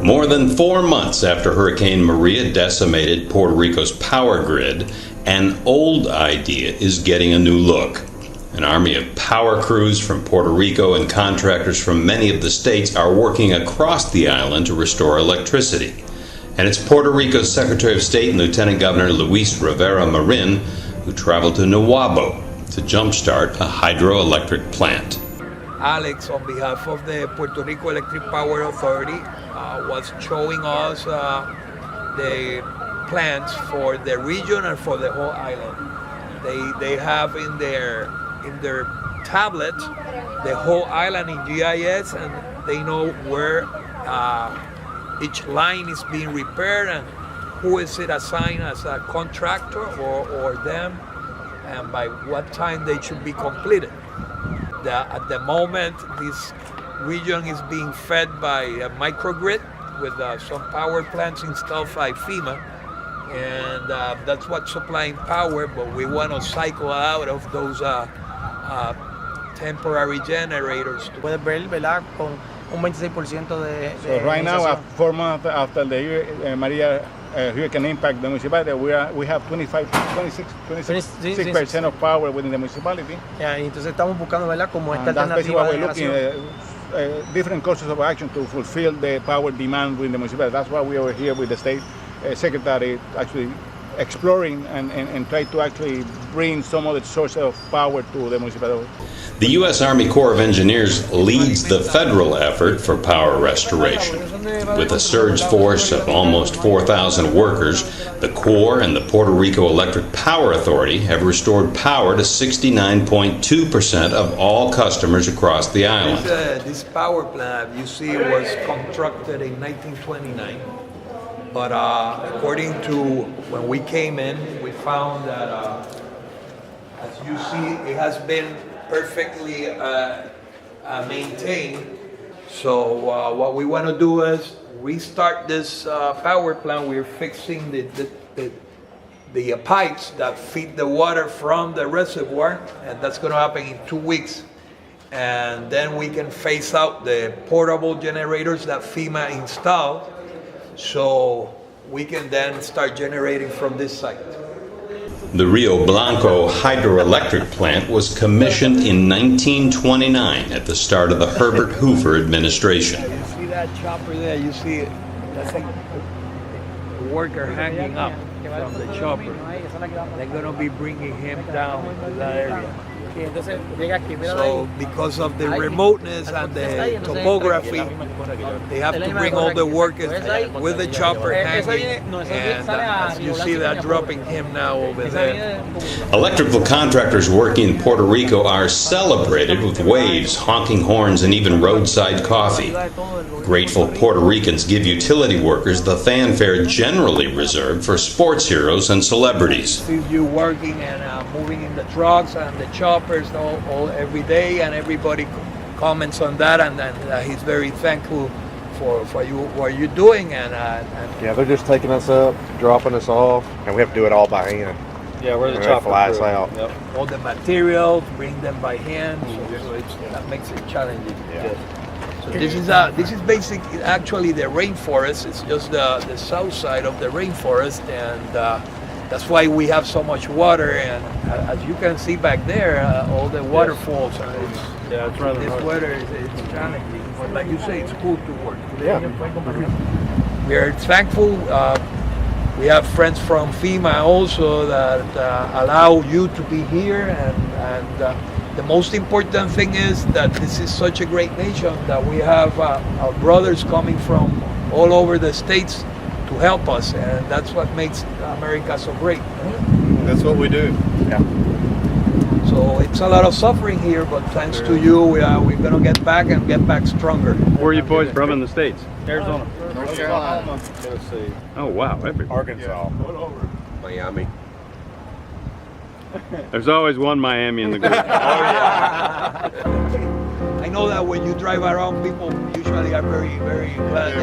More than 4 months after Hurricane Maria decimated Puerto Rico's power grid, an old idea is getting a new look. An army of power crews from Puerto Rico and contractors from many of the states are working across the island to restore electricity. And it's Puerto Rico's Secretary of State and Lieutenant Governor Luis Rivera Marin who traveled to Naguabo to jumpstart a hydroelectric plant. Alex, on behalf of the Puerto Rico Electric Power Authority, was showing us the plans for the region and for the whole island. They have in their tablet the whole island in GIS, and they know where each line is being repaired and who is it assigned as a contractor or them, and by what time they should be completed. At the moment, this region is being fed by a microgrid with some power plants installed by FEMA, and that's what's supplying power, but we want to cycle out of those temporary generators. Puedes ver, ¿verdad? Con un 26% de So right now, 4 months after the Maria hurricane impact the municipality, we have 26% of power within the municipality. Yeah, entonces estamos buscando, ¿verdad? Como esta That's basically alternativa what de we're looking at, different courses of action to fulfill the power demand within the municipality. That's why we are here with the state secretary, actually exploring and try to actually bring some of the source of power to the municipality. The U.S. Army Corps of Engineers leads the federal effort for power restoration. With a surge force of almost 4,000 workers, the Corps and the Puerto Rico Electric Power Authority have restored power to 69.2% of all customers across the island. This power plant, you see, was constructed in 1929. But according to when we came in, we found that, as you see, it has been perfectly maintained. So what we want to do is restart this power plant. We're fixing the pipes that feed the water from the reservoir, and that's going to happen in 2 weeks. And then we can phase out the portable generators that FEMA installed, so we can then start generating from this site. The Rio Blanco hydroelectric plant was commissioned in 1929 at the start of the Herbert Hoover administration. You see that chopper there? You see it? That's like a worker hanging up from the chopper. They're going to be bringing him down to that area. So because of the remoteness and the topography, they have to bring all the workers with the chopper hanging, and as you see that dropping him now over there. Electrical contractors working in Puerto Rico are celebrated with waves, honking horns, and even roadside coffee. Grateful Puerto Ricans give utility workers the fanfare generally reserved for sports heroes and celebrities. See you working and moving in the trucks and the choppers all every day, and everybody comments on that, and he's very thankful for what you're doing. And yeah, they're just taking us up, dropping us off, and we have to do it all by hand. Yeah, we're the chopper flies out. Yep. All the materials, bring them by hand, so that makes it challenging. Yeah. So this is basically actually the rainforest. It's just the south side of the rainforest, and that's why we have so much water. And as you can see back there, all the waterfalls. It's rather this hard. weather is challenging, but like you say, it's cool to work. Yeah. We're thankful. We have friends from FEMA also that allow you to be here, and the most important thing is that this is such a great nation that we have our brothers coming from all over the states to help us, and that's what makes America so great. That's what we do. Yeah. So it's a lot of suffering here, but thanks to you, we're going to get back stronger. Where are you boys from in the States? Arizona. North Carolina. Tennessee. Oh, wow. Everywhere. Arkansas. Miami. There's always one Miami in the group. I know that when you drive around, people usually are very, very glad.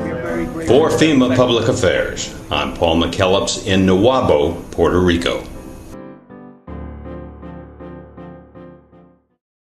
We're very grateful. For FEMA Public Affairs, I'm Paul McKellips in Naguabo, Puerto Rico.